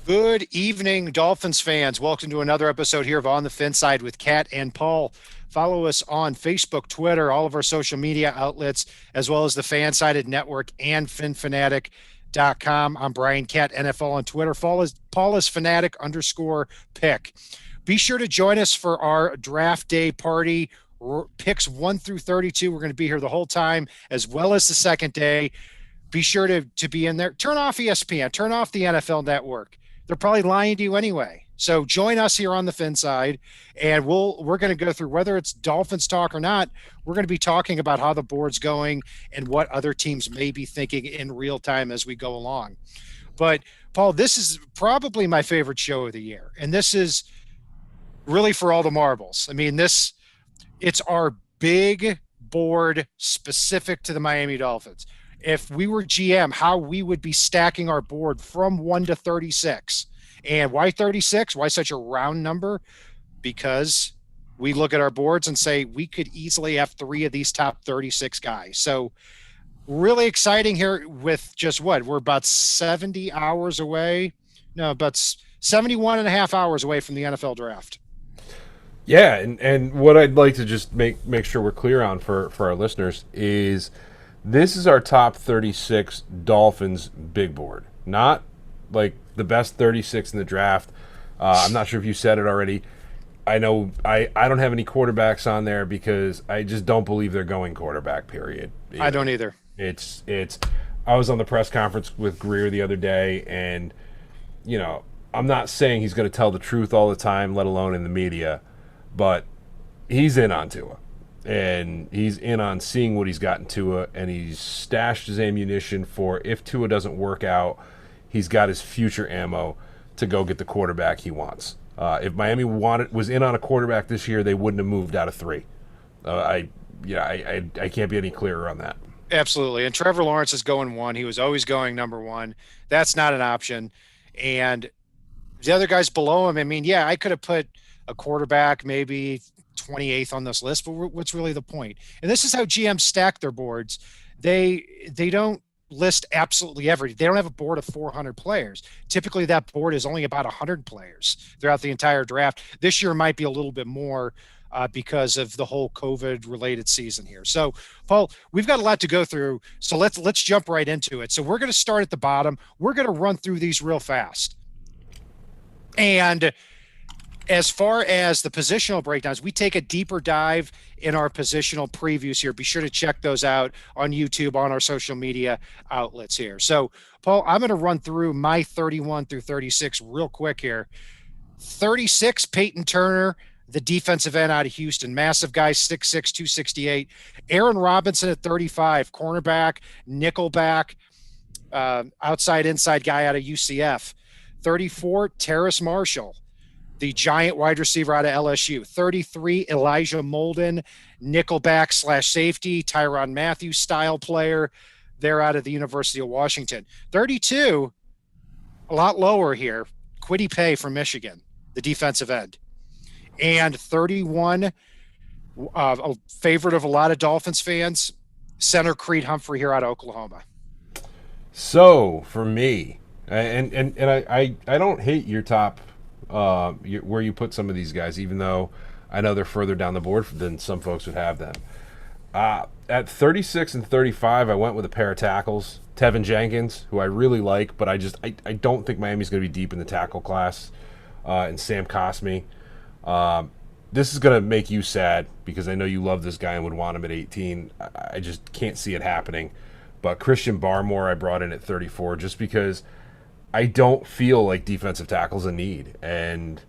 Good evening, Dolphins fans. Welcome to another episode here of On the FinSide with Kat and Paul. Follow us on Facebook, Twitter, all of our social media outlets, as well as the Fansided Network and FinFanatic.com. I'm Brian Cat, NFL on Twitter. Paul is Fanatic_pick. Be sure to join us for our draft day party. Picks 1 through 32. We're going to be here the whole time, as well as the second day. Be sure to be in there. Turn off ESPN. Turn off the NFL Network. They're probably lying to you anyway. So join us here on the FinSide, and we're going to go through whether it's Dolphins talk or not. We're going to be talking about how the board's going and what other teams may be thinking in real time as we go along. But Paul, this is probably my favorite show of the year, and this is really for all the marbles. I mean, it's our big board specific to the Miami Dolphins. If we were GM, how we would be stacking our board from 1 to 36. And why 36? Why such a round number? Because we look at our boards and say we could easily have 3 of these top 36 guys. So really exciting here with just what? We're about 70 hours away. No, about 71 and a half hours away from the NFL draft. Yeah, and what I'd like to just make sure we're clear on for our listeners is this is our top 36 Dolphins big board, not like the best 36 in the draft. I'm not sure if you said it already. I know I don't have any quarterbacks on there because I just don't believe they're going quarterback, period. I don't either. It's I was on the press conference with Greer the other day, and I'm not saying he's going to tell the truth all the time, let alone in the media, but he's in on Tua. And he's in on seeing what he's got in Tua, and he's stashed his ammunition for if Tua doesn't work out, he's got his future ammo to go get the quarterback he wants. If Miami was in on a quarterback this year, they wouldn't have moved out of 3. I can't be any clearer on that. Absolutely. And Trevor Lawrence is going 1. He was always going number 1. That's not an option. And the other guys below him, I mean, yeah, I could have put a quarterback maybe 28th on this list, but what's really the point? And this is how GMs stack their boards. They don't list absolutely everything. They don't have a board of 400 players. Typically that board is only about 100 players throughout the entire draft. This year might be a little bit more because of the whole COVID related season here. So Paul, we've got a lot to go through. So let's jump right into it. So we're going to start at the bottom. We're going to run through these real fast. And as far as the positional breakdowns, we take a deeper dive in our positional previews here. Be sure to check those out on YouTube, on our social media outlets here. So, Paul, I'm going to run through my 31 through 36 real quick here. 36, Peyton Turner, the defensive end out of Houston. Massive guy, 6'6", 268. Aaron Robinson at 35, cornerback, nickelback, outside-inside guy out of UCF. 34, Terrace Marshall, the giant wide receiver out of LSU. 33, Elijah Molden, nickelback / safety, Tyrann Mathieu style player. They're out of the University of Washington. 32, a lot lower here, Kwity Paye from Michigan, the defensive end. And 31, a favorite of a lot of Dolphins fans, center Creed Humphrey here out of Oklahoma. So for me, and I don't hate your top where you put some of these guys, even though I know they're further down the board than some folks would have them. At 36 and 35, I went with a pair of tackles. Tevin Jenkins, who I really like, but I don't think Miami's going to be deep in the tackle class. And Sam Cosmi. This is going to make you sad because I know you love this guy and would want him at 18. I just can't see it happening. But Christian Barmore I brought in at 34 just because I don't feel like defensive tackle's a need. And,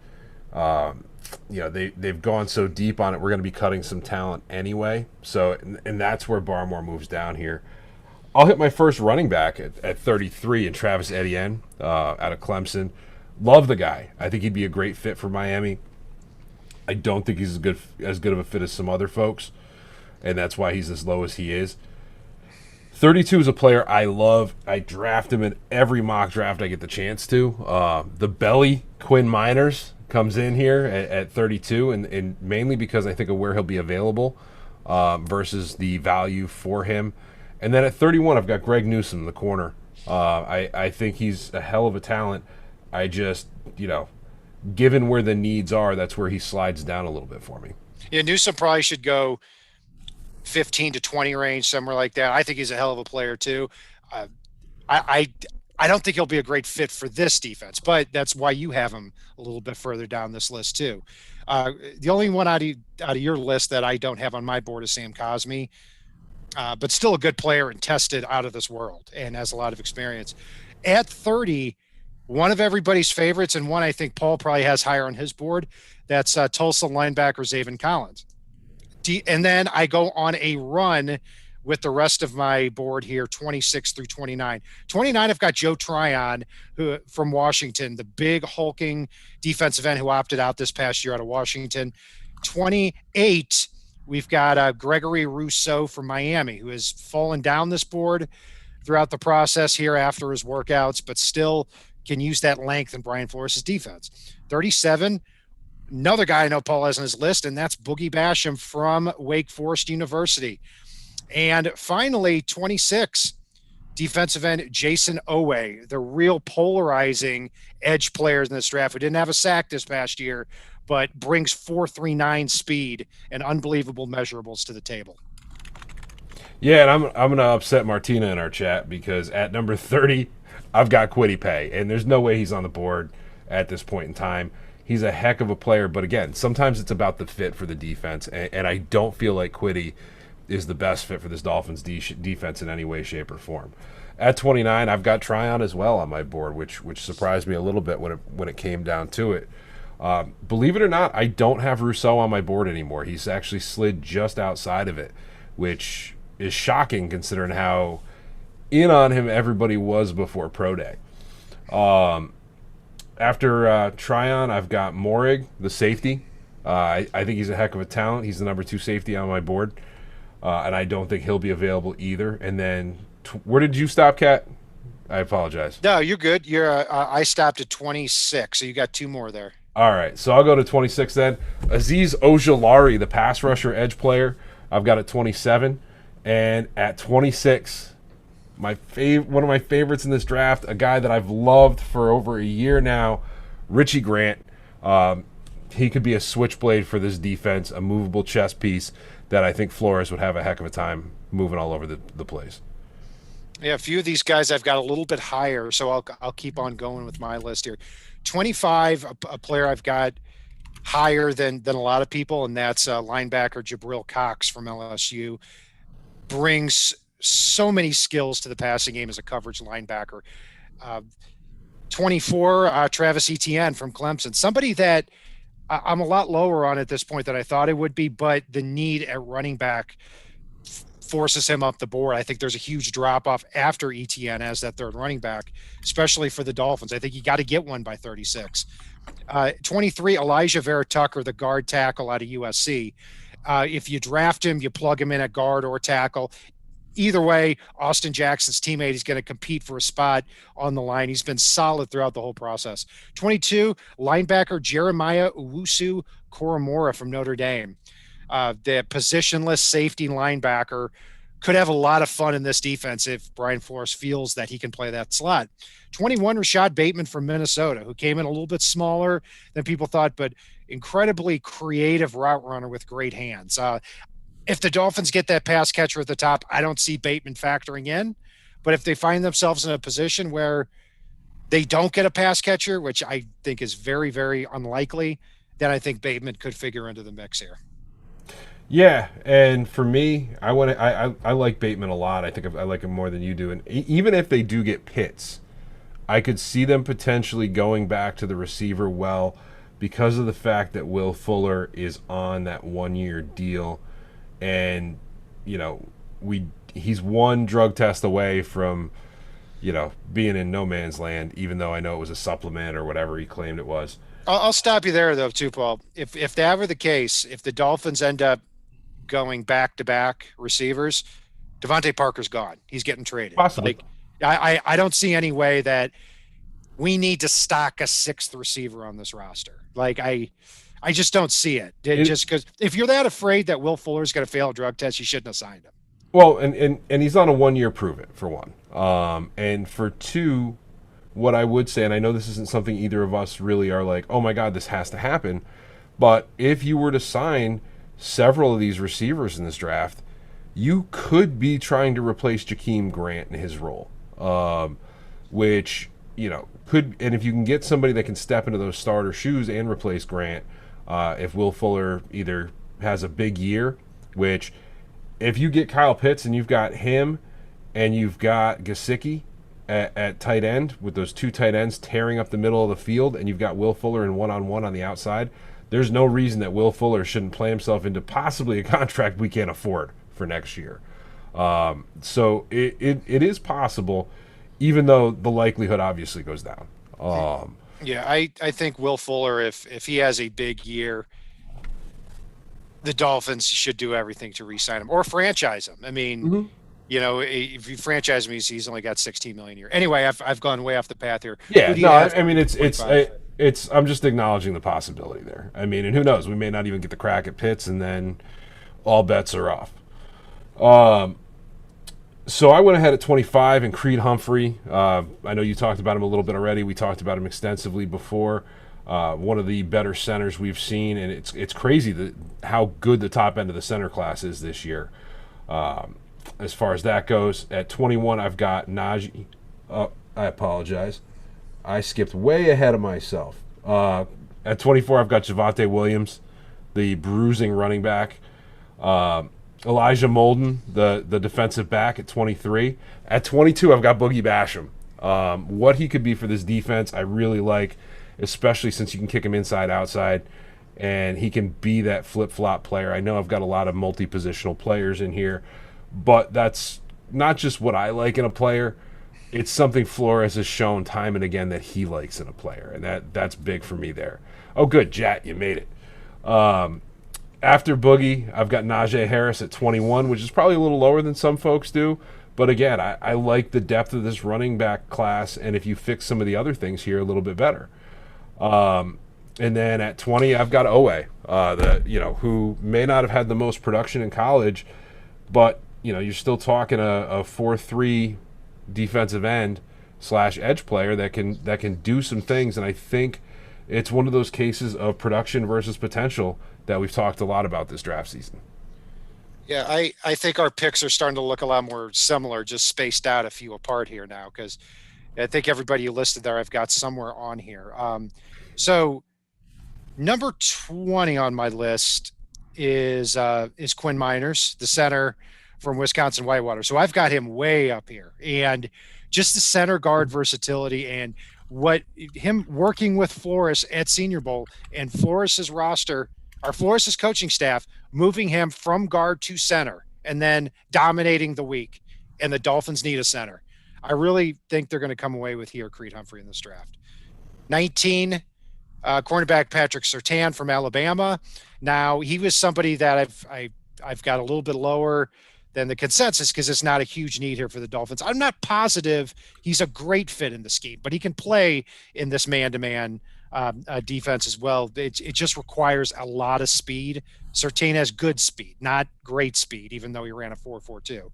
they've gone so deep on it, we're going to be cutting some talent anyway. So, and that's where Barmore moves down here. I'll hit my first running back at 33 in Travis Etienne out of Clemson. Love the guy. I think he'd be a great fit for Miami. I don't think he's as good of a fit as some other folks, and that's why he's as low as he is. 32 is a player I love. I draft him in every mock draft I get the chance to. The belly, Quinn Miners, comes in here at 32, and mainly because I think of where he'll be available versus the value for him. And then at 31, I've got Greg Newsome in the corner. I think he's a hell of a talent. I just, you know, given where the needs are, that's where he slides down a little bit for me. Yeah, Newsome probably should go 15 to 20 range, somewhere like that. I think he's a hell of a player too. Uh, I, I I don't think he'll be a great fit for this defense, but that's why you have him a little bit further down this list too. The only one out of your list that I don't have on my board is Sam Cosmi, but still a good player and tested out of this world and has a lot of experience. At 30, one of everybody's favorites and one I think Paul probably has higher on his board. That's Tulsa linebacker Zaven Collins. And then I go on a run with the rest of my board here, 26 through 29. 29, I've got Joe Tryon, who from Washington, the big hulking defensive end who opted out this past year out of Washington. 28, we've got Gregory Rousseau from Miami, who has fallen down this board throughout the process here after his workouts, but still can use that length in Brian Flores' defense. 37, another guy I know Paul has on his list, and that's Boogie Basham from Wake Forest University. And finally, 26, defensive end Jason Oway, the real polarizing edge players in this draft, who didn't have a sack this past year, but brings 4.39 speed and unbelievable measurables to the table. Yeah, and I'm gonna upset Martina in our chat because at number 30, I've got Kwity Paye, and there's no way he's on the board at this point in time. He's a heck of a player, but again, sometimes it's about the fit for the defense, and I don't feel like Kwity is the best fit for this Dolphins defense in any way, shape, or form. At 29, I've got Tryon as well on my board, which surprised me a little bit when it came down to it. Believe it or not, I don't have Rousseau on my board anymore. He's actually slid just outside of it, which is shocking considering how in on him everybody was before Pro Day. After Tryon, I've got Morig, the safety. I think he's a heck of a talent. He's the number 2 safety on my board. And I don't think he'll be available either. And then, where did you stop, Kat? I apologize. No, you're good. I stopped at 26, so you got 2 more there. All right, so I'll go to 26 then. Aziz Ojalari, the pass rusher edge player, I've got at 27. And at 26, one of my favorites in this draft, a guy that I've loved for over a year now, Richie Grant. He could be a switchblade for this defense, a movable chess piece that I think Flores would have a heck of a time moving all over the place. Yeah, a few of these guys I've got a little bit higher, so I'll keep on going with my list here. 25, a player I've got higher than a lot of people, and that's linebacker Jabril Cox from LSU. Brings so many skills to the passing game as a coverage linebacker. 24, Travis Etienne from Clemson, somebody that I'm a lot lower on at this point than I thought it would be, but the need at running back forces him up the board. I think there's a huge drop-off after Etienne as that third running back, especially for the Dolphins. I think you got to get one by 36. 23, Elijah Vera Tucker, the guard tackle out of USC. If you draft him, you plug him in at guard or tackle. Either way, Austin Jackson's teammate is going to compete for a spot on the line. He's been solid throughout the whole process. 22, linebacker Jeremiah Owusu Coramura from Notre Dame. The positionless safety linebacker could have a lot of fun in this defense if Brian Flores feels that he can play that slot. 21, Rashad Bateman from Minnesota, who came in a little bit smaller than people thought, but incredibly creative route runner with great hands. If the Dolphins get that pass catcher at the top, I don't see Bateman factoring in. But if they find themselves in a position where they don't get a pass catcher, which I think is very, very unlikely, then I think Bateman could figure into the mix here. Yeah, and for me, I like Bateman a lot. I think I like him more than you do. And even if they do get Pitts, I could see them potentially going back to the receiver well because of the fact that Will Fuller is on that 1-year deal. And, he's one drug test away from, being in no man's land, even though I know it was a supplement or whatever he claimed it was. I'll stop you there, though, too, Paul. If that were the case, if the Dolphins end up going back-to-back receivers, Devontae Parker's gone. He's getting traded. Possibly. I don't see any way that we need to stock a 6th receiver on this roster. I just don't see it. Just because if you're that afraid that Will Fuller's going to fail a drug test, you shouldn't have signed him. Well, and he's on a 1-year prove it, for one. And for 2, what I would say, and I know this isn't something either of us really are like, oh my God, this has to happen. But if you were to sign several of these receivers in this draft, you could be trying to replace Jakeem Grant in his role, which, could, and if you can get somebody that can step into those starter shoes and replace Grant, if Will Fuller either has a big year, which if you get Kyle Pitts and you've got him and you've got Gesicki at tight end with those two tight ends tearing up the middle of the field, and you've got Will Fuller in one-on-one on the outside, there's no reason that Will Fuller shouldn't play himself into possibly a contract we can't afford for next year. So it is possible, even though the likelihood obviously goes down. Yeah, I think Will Fuller, if he has a big year, the Dolphins should do everything to re-sign him or franchise him. I mean, if you franchise him, he's only got $16 million a year. Anyway, I've gone way off the path here. Yeah, no, I mean it's I'm just acknowledging the possibility there. I mean, and who knows? We may not even get the crack at Pitts, and then all bets are off. So I went ahead at 25 and Creed Humphrey. I know you talked about him a little bit already. We talked about him extensively before. One of the better centers we've seen, and it's crazy how good the top end of the center class is this year. As far as that goes, at 21, I've got Najee. I apologize. I skipped way ahead of myself. At 24, I've got Javonte Williams, the bruising running back. Elijah Molden, the defensive back at 23. At 22, I've got Boogie Basham. What he could be for this defense, I really like, especially since you can kick him inside, outside, and he can be that flip-flop player. I know I've got a lot of multi-positional players in here, but that's not just what I like in a player. It's something Flores has shown time and again that he likes in a player, and that's big for me there. Oh, good, Jat, you made it. After Boogie, I've got Najee Harris at 21, which is probably a little lower than some folks do. But again, I like the depth of this running back class, and if you fix some of the other things here a little bit better. And then at 20, I've got Oway, who may not have had the most production in college, but you're still talking a 4-3 defensive end / edge player that can do some things, and I think it's one of those cases of production versus potential that we've talked a lot about this draft season. Yeah, I think our picks are starting to look a lot more similar, just spaced out a few apart here now, because I think everybody you listed there I've got somewhere on here. So number 20 on my list is Quinn Miners, the center from Wisconsin Whitewater. So I've got him way up here, and just the center guard versatility and what him working with Flores at Senior Bowl and Flores's roster, our Flores's coaching staff, moving him from guard to center and then dominating the week. And the Dolphins need a center. I really think they're going to come away with here Creed Humphrey in this draft. 19, cornerback Patrick Surtain from Alabama. Now, he was somebody that I've got a little bit lower than the consensus because it's not a huge need here for the Dolphins. I'm not positive he's a great fit in the scheme, but he can play in this man-to-man defense as well. It just requires a lot of speed. Surtain has good speed, not great speed, even though he ran a 4.42.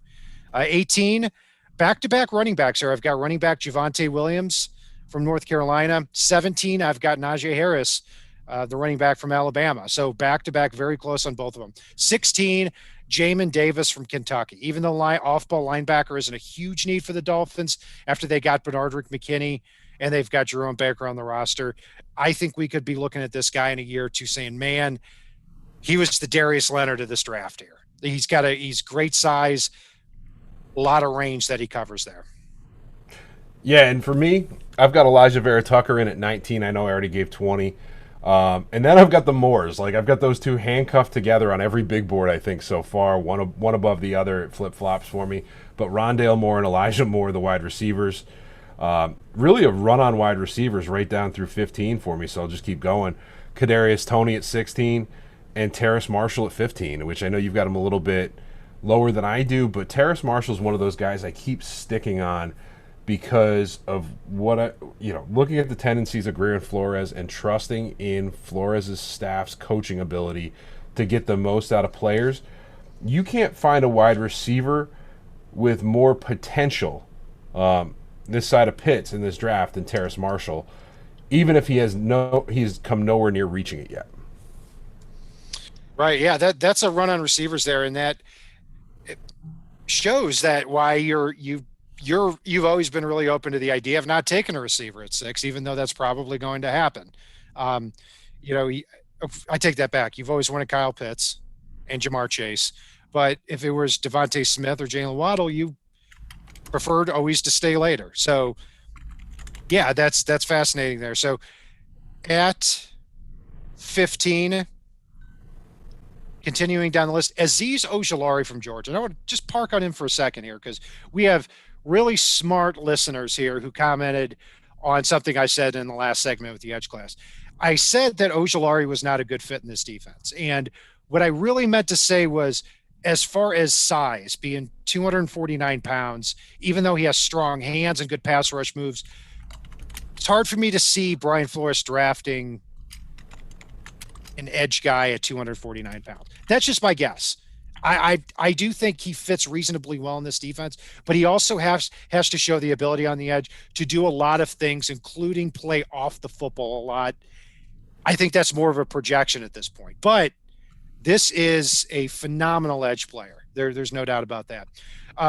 18, back-to-back running backs here. I've got running back Javonte Williams from North Carolina. 17, I've got Najee Harris, the running back from Alabama. So back-to-back, very close on both of them. 16, Jamin Davis from Kentucky. Even though off-ball linebacker isn't a huge need for the Dolphins after they got Bernard-Rick McKinney and they've got Jerome Baker on the roster, I think we could be looking at this guy in a year or two saying, man, he was the Darius Leonard of this draft here. He's great size, a lot of range that he covers there. Yeah, and for me, I've got Elijah Vera Tucker in at 19. I know I already gave 20. And then I've got the Moores. Like, I've got those two handcuffed together on every big board, I think, so far. One above the other. It flip-flops for me. But Rondale Moore and Elijah Moore, the wide receivers. Really a run-on wide receivers right down through 15 for me, so I'll just keep going. Kadarius Toney at 16 and Terrace Marshall at 15, which I know you've got him a little bit lower than I do, but Terrace Marshall's one of those guys I keep sticking on because of what looking at the tendencies of Greer and Flores and trusting in Flores' staff's coaching ability to get the most out of players. You can't find a wide receiver with more potential this side of Pitts in this draft than Terrace Marshall, even if he's come nowhere near reaching it yet. Right. Yeah. That's a run on receivers there, and that it shows that why you've always been really open to the idea of not taking a receiver at 6, even though that's probably going to happen. Um, you know, I take that back. You've always wanted Kyle Pitts and Jamar Chase, but if it was Devonta Smith or Jalen Waddle, you preferred always to stay later. So yeah, that's fascinating there. So at 15, continuing down the list, Aziz Ojalari from Georgia. And I want to just park on him for a second here because we have really smart listeners here who commented on something I said in the last segment with the Edge class. I said that Ojalari was not a good fit in this defense. And what I really meant to say was, as far as size, being 249 pounds, even though he has strong hands and good pass rush moves, it's hard for me to see Brian Flores drafting an edge guy at 249 pounds. That's just my guess. I do think he fits reasonably well in this defense, but he also has to show the ability on the edge to do a lot of things, including play off the football a lot. I think that's more of a projection at this point, but this is a phenomenal edge player. There's no doubt about that.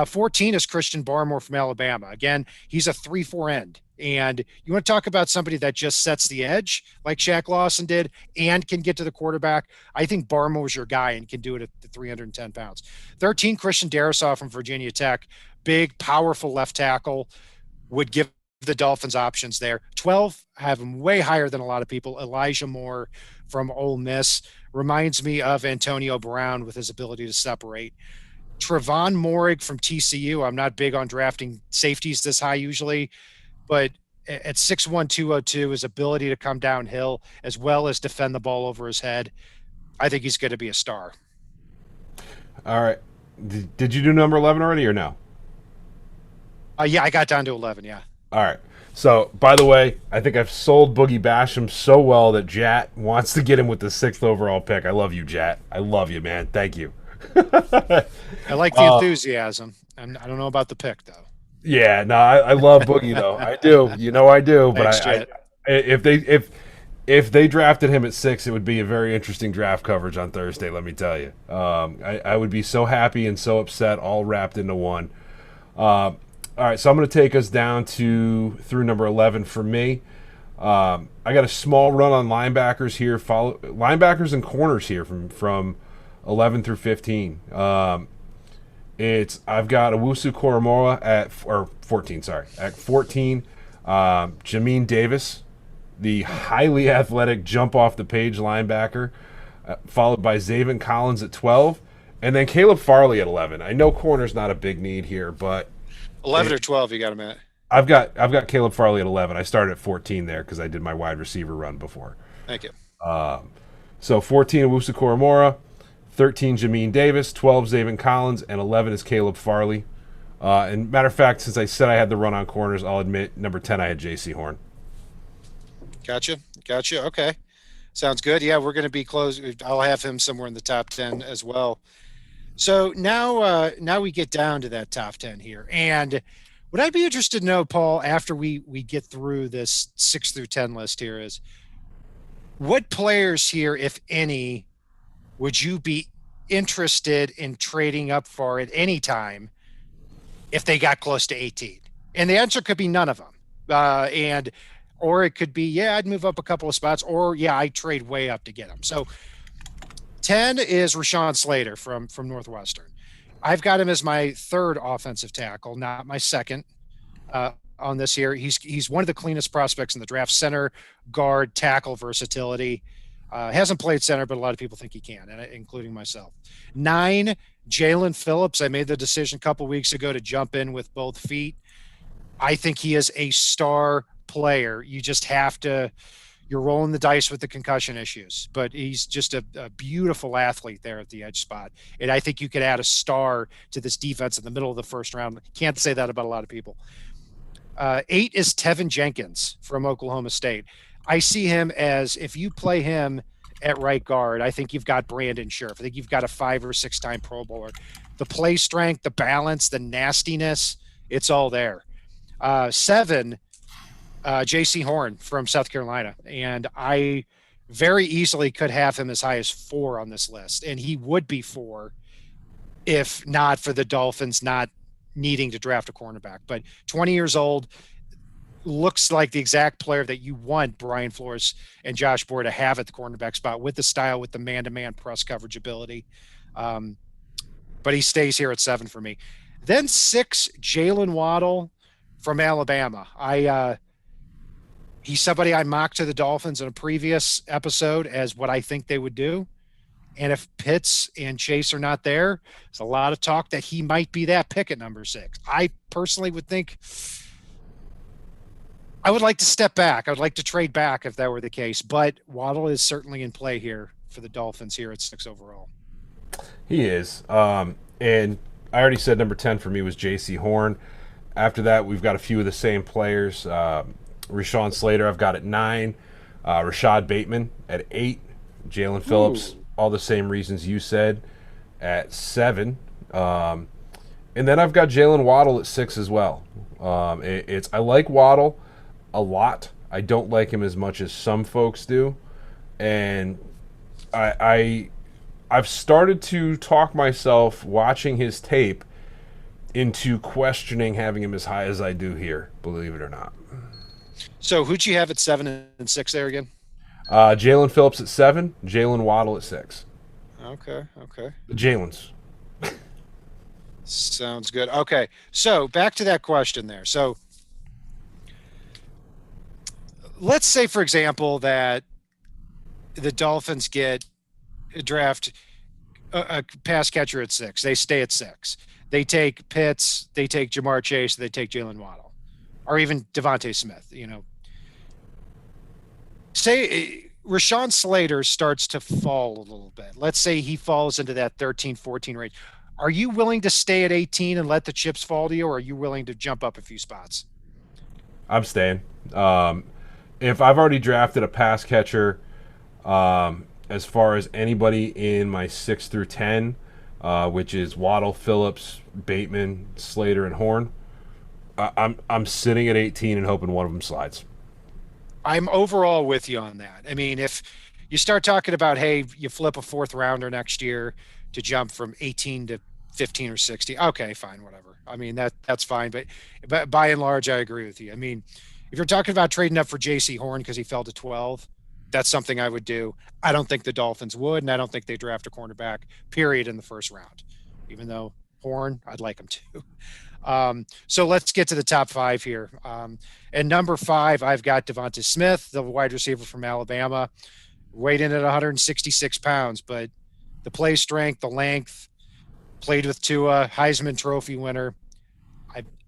14 is Christian Barmore from Alabama. Again, he's a 3-4 end. And you want to talk about somebody that just sets the edge like Shaq Lawson did and can get to the quarterback. I think Barmore's your guy and can do it at the 310 pounds. 13, Christian Darasaw from Virginia Tech. Big, powerful left tackle. Would give the Dolphins options there. 12, have him way higher than a lot of people. Elijah Moore from Ole Miss. Reminds me of Antonio Brown with his ability to separate. Trevon Moehrig from TCU. I'm not big on drafting safeties this high usually, but at 6'1", 202, his ability to come downhill as well as defend the ball over his head, I think he's going to be a star. All right. Did you do number 11 already or no? Yeah, I got down to 11, yeah. All right. So, by the way, I think I've sold Boogie Basham so well that Jat wants to get him with the 6th overall pick. I love you, Jat. I love you, man. Thank you. I like the enthusiasm. I don't know about the pick, though. Yeah, no, I love Boogie, though. I do. You know I do. But Thanks, if they drafted him at 6, it would be a very interesting draft coverage on Thursday, let me tell you. I would be so happy and so upset all wrapped into one. All right, so I'm going to take us down through number 11 for me. I got a small run on linebackers here, linebackers and corners here from 11 through 15. I've got Owusu Coramura at 14. At 14, Jamin Davis, the highly athletic jump off the page linebacker, followed by Zaven Collins at 12, and then Caleb Farley at 11. I know corner's not a big need here, but 11 or 12, you got him at. I've got Caleb Farley at 11. I started at 14 there because I did my wide receiver run before. Thank you. So 14, Owusu Coramura, 13, Jamin Davis, 12, Zaven Collins, and 11 is Caleb Farley. And matter of fact, since I said I had the run on corners, I'll admit number 10 I had J.C. Horn. Gotcha. Okay. Sounds good. Yeah, we're going to be close. I'll have him somewhere in the top 10 as well. So now we get down to that top 10 here. And what I'd be interested to know, Paul, after we get through this 6 through 10 list here is what players here, if any, would you be interested in trading up for at any time if they got close to 18? And the answer could be none of them. Or it could be, yeah, I'd move up a couple of spots, or yeah, I'd trade way up to get them. So 10 is Rashawn Slater from Northwestern. I've got him as my 3rd offensive tackle, not my 2nd on this here. He's one of the cleanest prospects in the draft. Center, guard, tackle versatility. Hasn't played center, but a lot of people think he can, including myself. 9, Jalen Phillips. I made the decision a couple weeks ago to jump in with both feet. I think he is a star player. You just have to – you're rolling the dice with the concussion issues. But he's just a beautiful athlete there at the edge spot. And I think you could add a star to this defense in the middle of the first round. Can't say that about a lot of people. 8 is Tevin Jenkins from Oklahoma State. I see him as, if you play him at right guard, I think you've got Brandon Scherf. I think you've got a 5 or 6-time Pro Bowler. The play strength, the balance, the nastiness, it's all there. 7, J.C. Horn from South Carolina. And I very easily could have him as high as 4 on this list. And he would be 4 if not for the Dolphins not needing to draft a cornerback. But 20 years old, looks like the exact player that you want Brian Flores and Josh Boyer to have at the cornerback spot, with the style, with the man-to-man press coverage ability. But he stays here at 7 for me. Then 6, Jalen Waddle from Alabama. He's somebody I mocked to the Dolphins in a previous episode as what I think they would do. And if Pitts and Chase are not there, there's a lot of talk that he might be that pick at number 6. I personally would think I would like to step back. I would like to trade back if that were the case. But Waddle is certainly in play here for the Dolphins here at 6 overall. He is. And I already said number 10 for me was J.C. Horn. After that, we've got a few of the same players. Rashawn Slater, I've got at 9. Rashad Bateman at 8. Jalen Phillips, all the same reasons you said, at 7. And then I've got Jalen Waddle at 6 as well. I like Waddle a lot. I don't like him as much as some folks do. And I've started to talk myself, watching his tape, into questioning having him as high as I do here, believe it or not. So who'd you have at 7 and 6 there again? Jalen Phillips at 7, Jalen Waddle at 6. Okay. The Jalen's. Sounds good. Okay, so back to that question there. So let's say, for example, that the Dolphins draft a pass catcher at 6. They stay at 6. They take Pitts, they take Jamar Chase, they take Jalen Waddle, or even Devonta Smith. Say Rashawn Slater starts to fall a little bit. Let's say he falls into that 13-14 range. Are you willing to stay at 18 and let the chips fall to you, or are you willing to jump up a few spots? I'm staying. If I've already drafted a pass catcher, as far as anybody in my 6 through 10, which is Waddle, Phillips, Bateman, Slater, and Horn, I'm sitting at 18 and hoping one of them slides. I'm overall with you on that. I mean, if you start talking about, hey, you flip a 4th rounder next year to jump from 18 to 15 or 16, okay, fine, whatever. I mean, that's fine. But by and large, I agree with you. I mean, if you're talking about trading up for J.C. Horn because he fell to 12, that's something I would do. I don't think the Dolphins would, and I don't think they draft a cornerback, period, in the first round. Even though Horn, I'd like him to. So let's get to the top 5 here. And number 5, I've got Devonta Smith, the wide receiver from Alabama, weighed in at 166 pounds, but the play strength, the length, played with Tua, Heisman Trophy winner.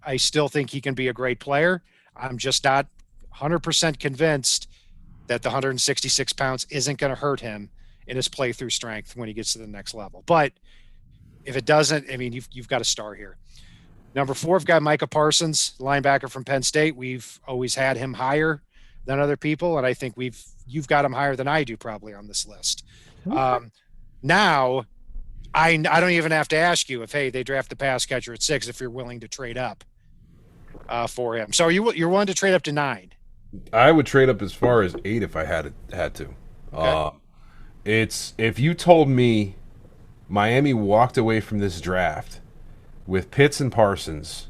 I still think he can be a great player. I'm just not 100% convinced that the 166 pounds isn't going to hurt him in his play through strength when he gets to the next level. But if it doesn't, I mean, you've got a star here. Number 4, I've got Micah Parsons, linebacker from Penn State. We've always had him higher than other people, and I think you've got him higher than I do probably on this list. Now, I don't even have to ask you if, hey, they draft the pass catcher at 6, if you're willing to trade up for him. So you're willing to trade up to 9? I would trade up as far as 8 if I had to. Okay. It's if you told me Miami walked away from this draft with Pitts and Parsons,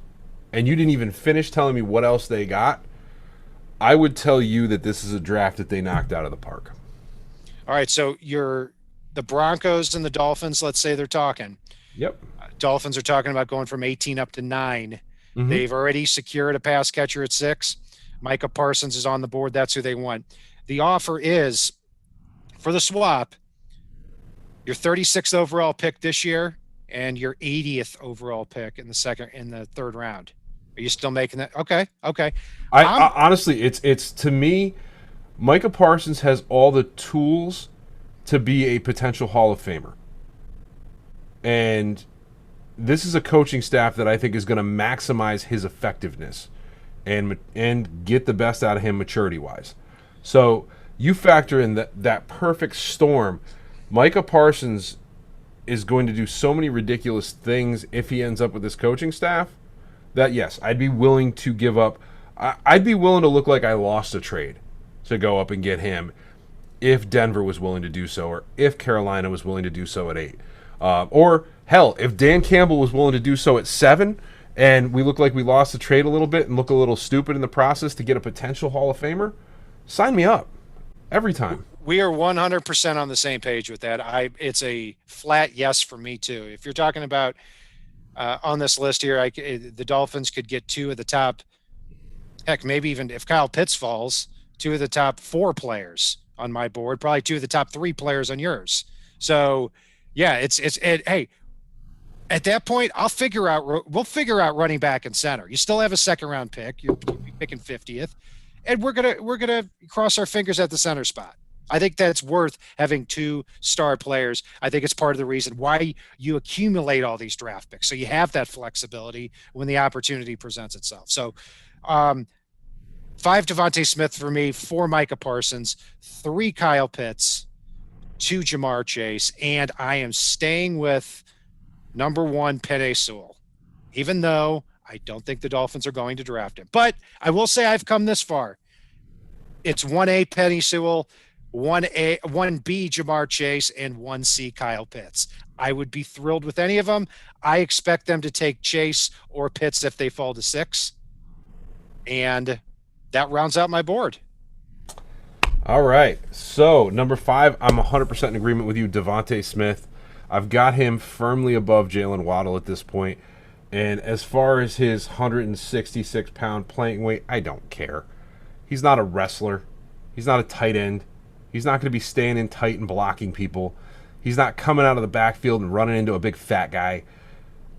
and you didn't even finish telling me what else they got, I would tell you that this is a draft that they knocked out of the park. All right, so the Broncos and the Dolphins, let's say they're talking. Yep. Dolphins are talking about going from 18 up to 9. Mm-hmm. They've already secured a pass catcher at 6. Micah Parsons is on the board. That's who they want. The offer is, for the swap, your 36th overall pick this year and your 80th overall pick in the 3rd round. Are you still making that? Okay. I honestly, it's to me, Micah Parsons has all the tools to be a potential Hall of Famer. And this is a coaching staff that I think is going to maximize his effectiveness and get the best out of him maturity-wise. So you factor in that perfect storm. Micah Parsons is going to do so many ridiculous things if he ends up with this coaching staff That yes, I'd be willing to give up. I'd be willing to look like I lost a trade to go up and get him if Denver was willing to do so, or if Carolina was willing to do so at 8. Or, hell, if Dan Campbell was willing to do so at 7, and we look like we lost the trade a little bit and look a little stupid in the process to get a potential Hall of Famer, sign me up every time. We are 100% on the same page with that. It's a flat yes for me too. If you're talking about on this list here, the Dolphins could get 2 of the top, heck, maybe even if Kyle Pitts falls, 2 of the top 4 players on my board, probably 2 of the top 3 players on yours. So, yeah, hey, at that point, we'll figure out running back and center. You still have a second round pick. You're picking 50th, and we're gonna cross our fingers at the center spot. I think that's worth having 2 star players. I think it's part of the reason why you accumulate all these draft picks, so you have that flexibility when the opportunity presents itself. So, 5 Devonta Smith for me, 4 Micah Parsons, 3 Kyle Pitts, 2 Jamar Chase, and I am staying with number 1 Penn Sewell, even though I don't think the Dolphins are going to draft him. But I will say I've come this far. It's 1A Penn Sewell, 1B Jamar Chase, and 1C Kyle Pitts. I would be thrilled with any of them. I expect them to take Chase or Pitts if they fall to 6. And that rounds out my board. All right. So, number 5, I'm 100% in agreement with you, Devonta Smith. I've got him firmly above Jalen Waddle at this point. And as far as his 166-pound playing weight, I don't care. He's not a wrestler. He's not a tight end. He's not going to be standing tight and blocking people. He's not coming out of the backfield and running into a big fat guy.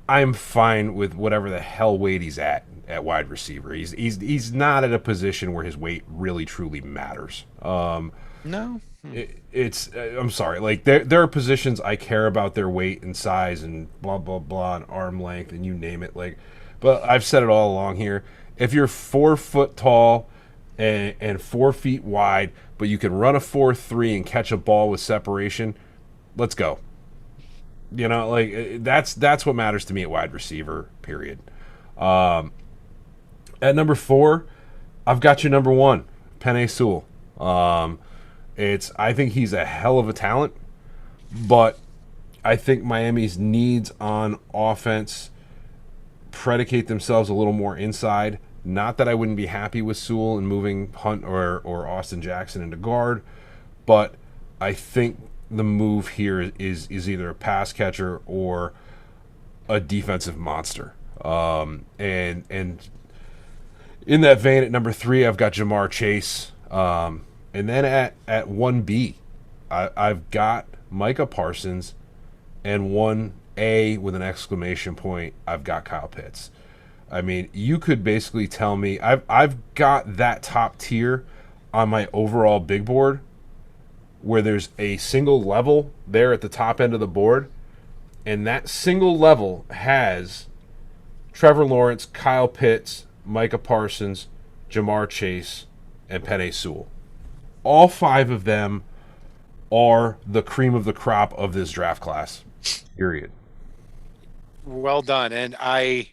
I'm fine with whatever the hell weight he's at wide receiver. He's not at a position where his weight really truly matters. No. I'm sorry. Like there are positions I care about their weight and size and blah blah blah and arm length and you name it. But I've said it all along here. If you're 4 foot tall and 4 feet wide, but you can run a 4.3 and catch a ball with separation, let's go. You know, like that's what matters to me at wide receiver. Period. At number 4, I've got your number 1, Penn Sewell. I think he's a hell of a talent, but I think Miami's needs on offense predicate themselves a little more inside. Not that I wouldn't be happy with Sewell and moving Hunt or Austin Jackson into guard, but I think the move here is either a pass catcher or a defensive monster. And in that vein, at number 3, I've got Jamar Chase. And then at 1B, I've got Micah Parsons, and 1A with an exclamation point, I've got Kyle Pitts. I mean, you could basically tell me I've got that top tier on my overall big board where there's a single level there at the top end of the board, and that single level has Trevor Lawrence, Kyle Pitts, Micah Parsons, Jamar Chase, and Penn Sewell. All 5 of them are the cream of the crop of this draft class. Period. Well done. And I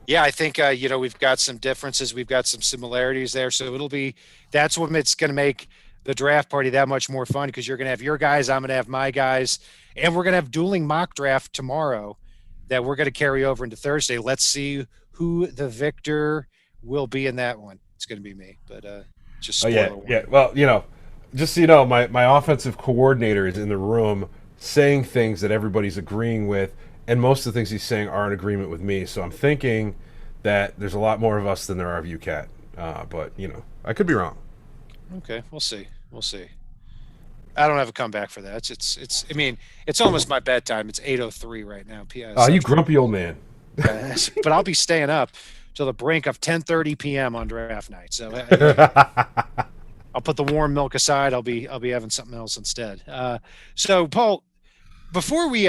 think, we've got some differences. We've got some similarities there. So that's what it's going to make the draft party that much more fun, because you're going to have your guys, I'm going to have my guys, and we're going to have dueling mock draft tomorrow that we're going to carry over into Thursday. Let's see who the victor will be in that one. It's going to be me, but just spoiler warning. Yeah. Well, just so you know, my offensive coordinator is in the room saying things that everybody's agreeing with, and most of the things he's saying are in agreement with me. So I'm thinking that there's a lot more of us than there are of you, Kat. But I could be wrong. Okay, we'll see. I don't have a comeback for that. It's almost my bedtime. It's 8:03 right now. Oh, you grumpy old man. But I'll be staying up till the brink of 10:30 p.m. on draft night. So I'll put the warm milk aside. I'll be having something else instead. So Paul, before we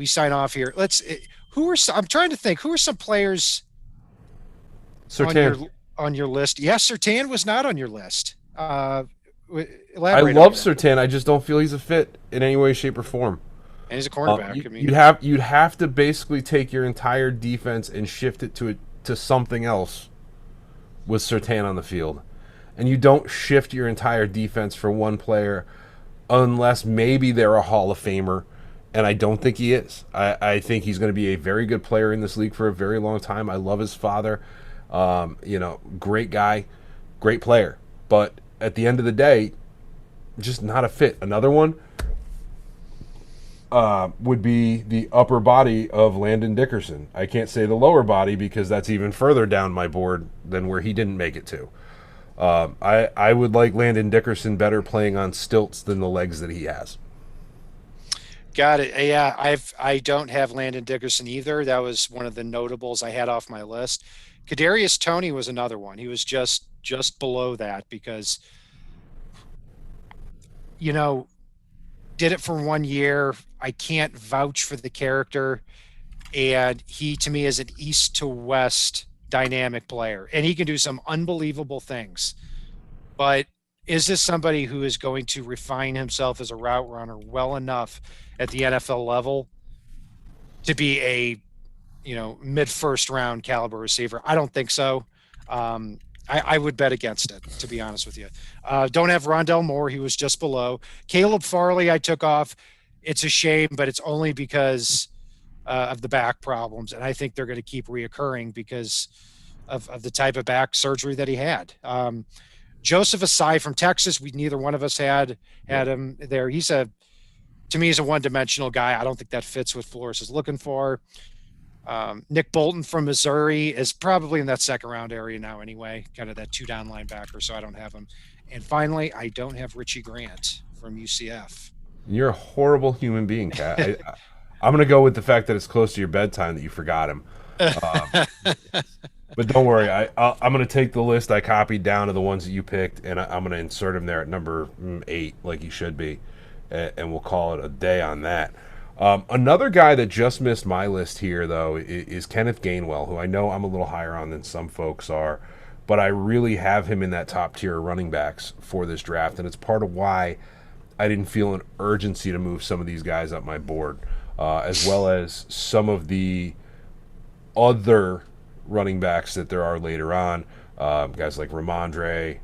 sign off here, I'm trying to think, who are some players on your list? Yes, Surtain was not on your list. I love Surtain. I just don't feel he's a fit in any way, shape, or form. And he's a cornerback. I mean, You'd have to basically take your entire defense and shift it to something else with Surtain on the field, and you don't shift your entire defense for one player unless maybe they're a Hall of Famer, and I don't think he is. I think he's going to be a very good player in this league for a very long time. I love his father. Great guy, great player. But at the end of the day, just not a fit. Another one would be the upper body of Landon Dickerson. I can't say the lower body because that's even further down my board than where he didn't make it to. I would like Landon Dickerson better playing on stilts than the legs that he has. got it. Yeah, I don't have Landon Dickerson either. That was one of the notables I had off my list. Kadarius Toney was another one. He was just below that because, you know, did it for 1 year. I can't vouch for the character, and he to me is an east to west dynamic player, and he can do some unbelievable things. But is this somebody who is going to refine himself as a route runner well enough at the NFL level to be a, mid first round caliber receiver? I don't think so. I would bet against it, to be honest with you. Don't have Rondell Moore. He was just below. Caleb Farley I took off. It's a shame, but it's only because of the back problems. And I think they're going to keep reoccurring because of the type of back surgery that he had. Joseph Asai from Texas, neither one of us had him there. To me, he's a one-dimensional guy. I don't think that fits what Flores is looking for. Nick Bolton from Missouri is probably in that second round area now anyway, kind of that two-down linebacker, so I don't have him. And finally, I don't have Richie Grant from UCF. You're a horrible human being, Kat. I'm going to go with the fact that it's close to your bedtime that you forgot him. But don't worry, I'm going to take the list I copied down to the ones that you picked, and I'm going to insert him there at number 8, like he should be, and we'll call it a day on that. Another guy that just missed my list here, though, is Kenneth Gainwell, who I know I'm a little higher on than some folks are, but I really have him in that top tier of running backs for this draft, and it's part of why I didn't feel an urgency to move some of these guys up my board, as well as some of the other running backs that there are later on, guys like Ramondre,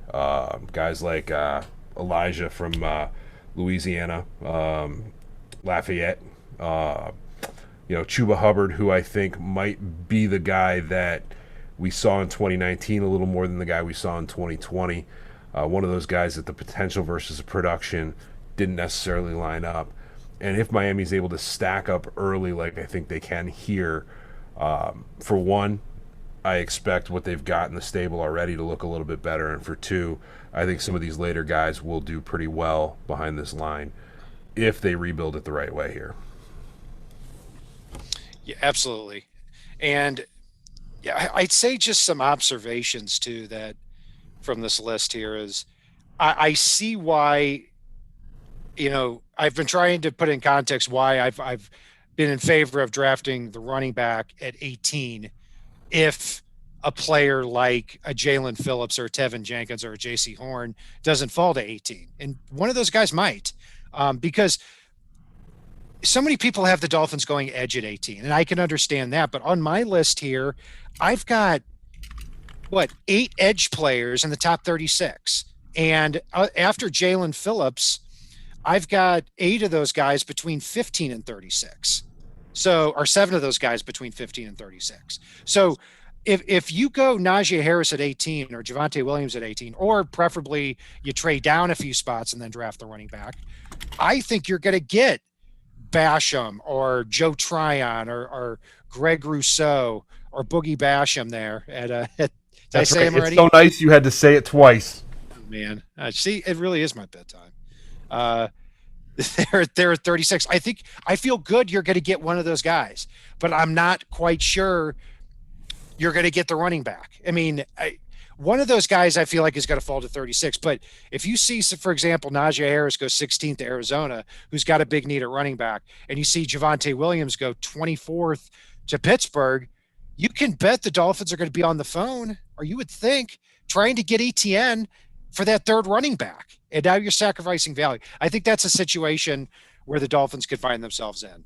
guys like Elijah from Louisiana, Lafayette, Chuba Hubbard, who I think might be the guy that we saw in 2019 a little more than the guy we saw in 2020. One of those guys that the potential versus the production didn't necessarily line up. And if Miami's able to stack up early like I think they can here, for one, I expect what they've got in the stable already to look a little bit better. And for two, I think some of these later guys will do pretty well behind this line if they rebuild it the right way here. Yeah, absolutely. And yeah, I'd say just some observations too that from this list here is I see why, I've been trying to put in context why I've been in favor of drafting the running back at 18 if a player like a Jalen Phillips or a Tevin Jenkins or a JC Horn doesn't fall to 18. And one of those guys might, because so many people have the Dolphins going edge at 18, and I can understand that. But on my list here, I've got, 8 edge players in the top 36. And after Jalen Phillips, I've got 8 of those guys between 15 and 36. Or 7 of those guys between 15 and 36. So if you go Najee Harris at 18 or Javonte Williams at 18, or preferably you trade down a few spots and then draft the running back, I think you're going to get Basham or Joe Tryon or Greg Rousseau or Boogie Basham there did I say him already? It's so nice you had to say it twice. Oh, man. See, it really is my bedtime. They're at 36. I feel good you're going to get one of those guys, but I'm not quite sure you're going to get the running back. I mean, one of those guys I feel like is going to fall to 36. But if you see, for example, Najee Harris go 16th to Arizona, who's got a big need at running back, and you see Javonte Williams go 24th to Pittsburgh, you can bet the Dolphins are going to be on the phone, or you would think, trying to get Etienne for that third running back. And now you're sacrificing value. I think that's a situation where the Dolphins could find themselves in.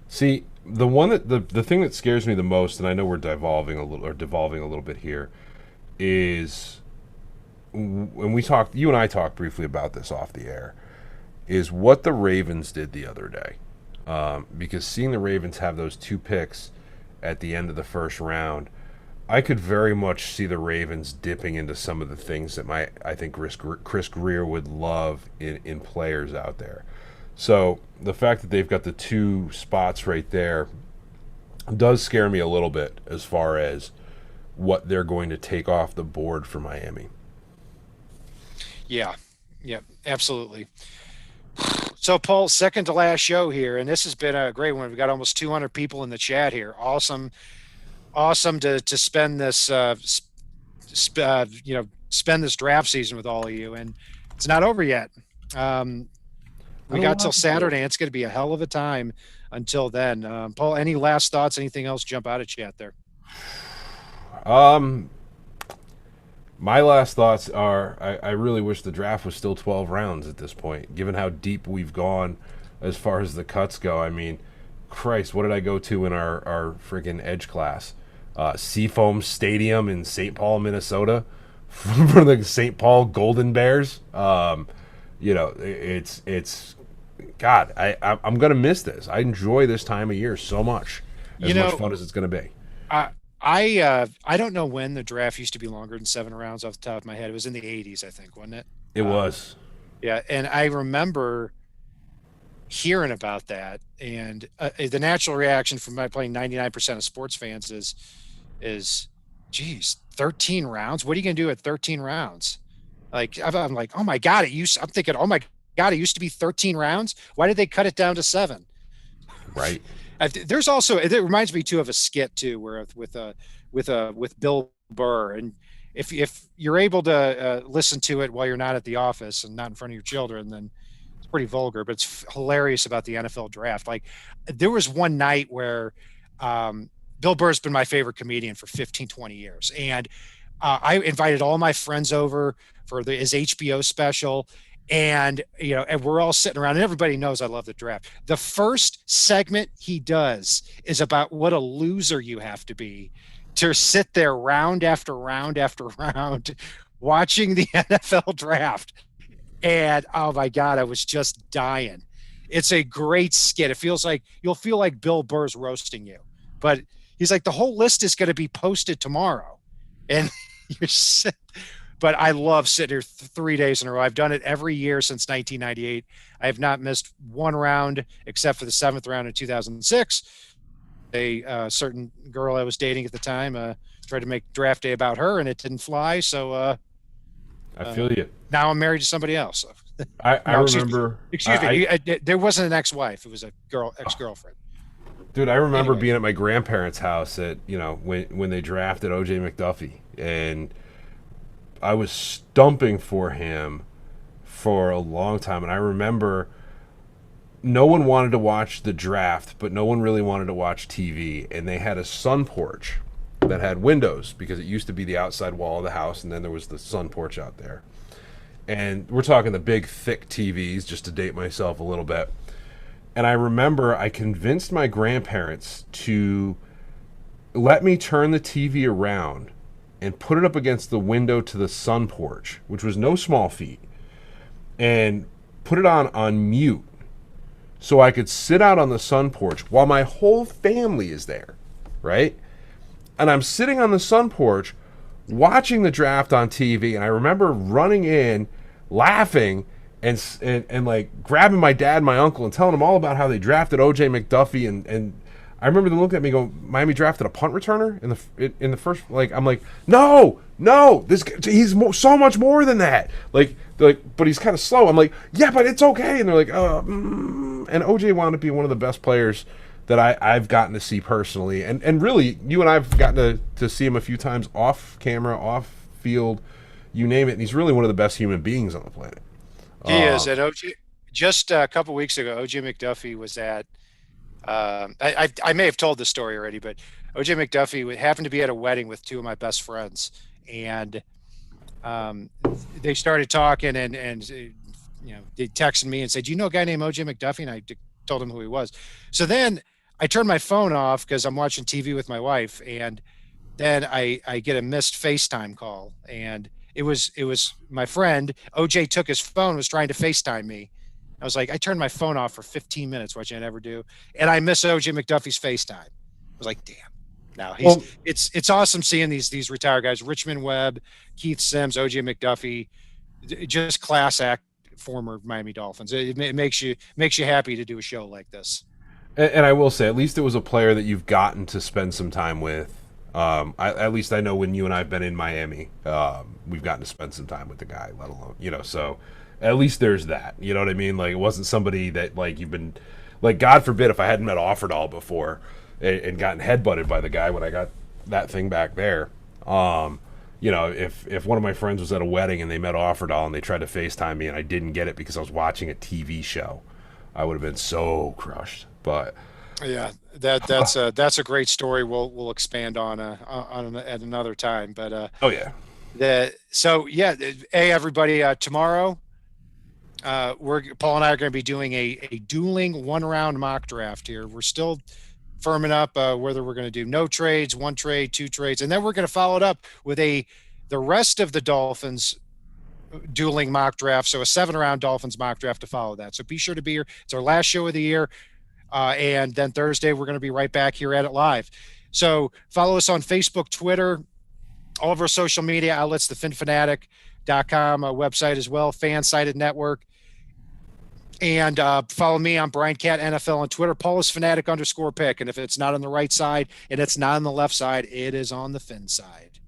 See, the thing that scares me the most, and I know we're devolving a little bit here, is when you and I talked briefly about this off the air, is what the Ravens did the other day. Because seeing the Ravens have those 2 picks at the end of the first round, I could very much see the Ravens dipping into some of the things that I think Chris Greer would love in players out there. So the fact that they've got the 2 spots right there does scare me a little bit as far as what they're going to take off the board for Miami. Yeah, yeah, absolutely. So, Paul, second to last show here, and this has been a great one. We've got almost 200 people in the chat here. Awesome to spend this, spend this draft season with all of you, and it's not over yet. We got till Saturday. And it's going to be a hell of a time until then. Paul, any last thoughts? Anything else jump out at you out there? My last thoughts are I really wish the draft was still 12 rounds at this point, given how deep we've gone as far as the cuts go. I mean, Christ, what did I go to in our freaking edge class? Seafoam Stadium in St. Paul, Minnesota for the St. Paul Golden Bears. It's God, I'm going to miss this. I enjoy this time of year so much, much fun as it's going to be. I don't know when the draft used to be longer than 7 rounds off the top of my head. It was in the 80s, I think, wasn't it? It was. Yeah, and I remember hearing about that, and the natural reaction from my playing 99% of sports fans is, geez, 13 rounds? What are you going to do at 13 rounds? Like, I'm like, oh my God, I'm thinking, oh my God, it used to be 13 rounds. Why did they cut it down to 7? Right. There's also, it reminds me too of a skit too, where with Bill Burr, and if you're able to listen to it while you're not at the office and not in front of your children, then it's pretty vulgar, but it's hilarious about the NFL draft. Like, there was one night where Bill Burr's been my favorite comedian for 15, 20 years, and I invited all my friends over for his HBO special. And we're all sitting around, and everybody knows I love the draft. The first segment he does is about what a loser you have to be to sit there round after round after round watching the NFL draft. And oh my God, I was just dying. It's a great skit. It feels like you'll feel like Bill Burr's roasting you, but he's like, the whole list is going to be posted tomorrow. And you're sitting. But I love sitting here 3 days in a row. I've done it every year since 1998. I have not missed one round except for the 7th round in 2006. A certain girl I was dating at the time tried to make draft day about her, and it didn't fly. So I feel you. Now I'm married to somebody else. I remember. Excuse me. There wasn't an ex-wife. It was a ex-girlfriend. Dude, I remember being at my grandparents' house at when they drafted O.J. McDuffie, and I was stumping for him for a long time. And I remember no one wanted to watch the draft, but no one really wanted to watch TV. And they had a sun porch that had windows because it used to be the outside wall of the house, and then there was the sun porch out there. And we're talking the big, thick TVs, just to date myself a little bit. And I remember I convinced my grandparents to let me turn the TV around and put it up against the window to the sun porch, which was no small feat, and put it on mute so I could sit out on the sun porch while my whole family is there, right? And I'm sitting on the sun porch watching the draft on TV, and I remember running in, laughing, and like grabbing my dad and my uncle and telling them all about how they drafted O.J. McDuffie, and I remember them looking at me going, Miami drafted a punt returner in the first, like, I'm like, no, he's so much more than that. Like, but he's kind of slow. I'm like, yeah, but it's okay. And they're like, and OJ wound up being one of the best players that I've gotten to see personally. And really, you and I've gotten to see him a few times off camera, off field, you name it. And he's really one of the best human beings on the planet. He is. And OJ, just a couple weeks ago, OJ McDuffie was at, I may have told this story already, but O.J. McDuffie happened to be at a wedding with 2 of my best friends, and they started talking, and they texted me and said, "Do you know a guy named OJ McDuffie?" And I told him who he was. So then I turned my phone off because I'm watching TV with my wife, and then I get a missed FaceTime call, and it was my friend. OJ took his phone, was trying to FaceTime me. I was like, I turned my phone off for 15 minutes, which I never do, and I miss OJ McDuffie's FaceTime. I was like, damn. Now it's awesome seeing these retired guys: Richmond Webb, Keith Sims, OJ McDuffie, just class act former Miami Dolphins. It makes you happy to do a show like this. And I will say, at least it was a player that you've gotten to spend some time with. At least I know when you and I've been in Miami, we've gotten to spend some time with the guy, let alone, so at least there's that. You know what I mean? Like, it wasn't somebody that, like, you've been, like, God forbid if I hadn't met Offerdahl before and gotten headbutted by the guy when I got that thing back there. If one of my friends was at a wedding and they met Offerdahl and they tried to FaceTime me and I didn't get it because I was watching a TV show, I would have been so crushed. But yeah, that's a great story. We'll expand on at another time. But oh yeah, hey everybody, tomorrow Paul and I are going to be doing a dueling 1-round mock draft here. We're still firming up whether we're going to do no trades, 1 trade, 2 trades, and then we're going to follow it up with the rest of the Dolphins dueling mock draft. So a 7-round Dolphins mock draft to follow that. So be sure to be here. It's our last show of the year. And then Thursday, we're going to be right back here at it live. So follow us on Facebook, Twitter, all of our social media outlets, the finfanatic.com website as well, Fansided Network. And follow me on Brian Cat NFL on Twitter. Paul is fanatic_pick. And if it's not on the right side and it's not on the left side, it is on the fin side.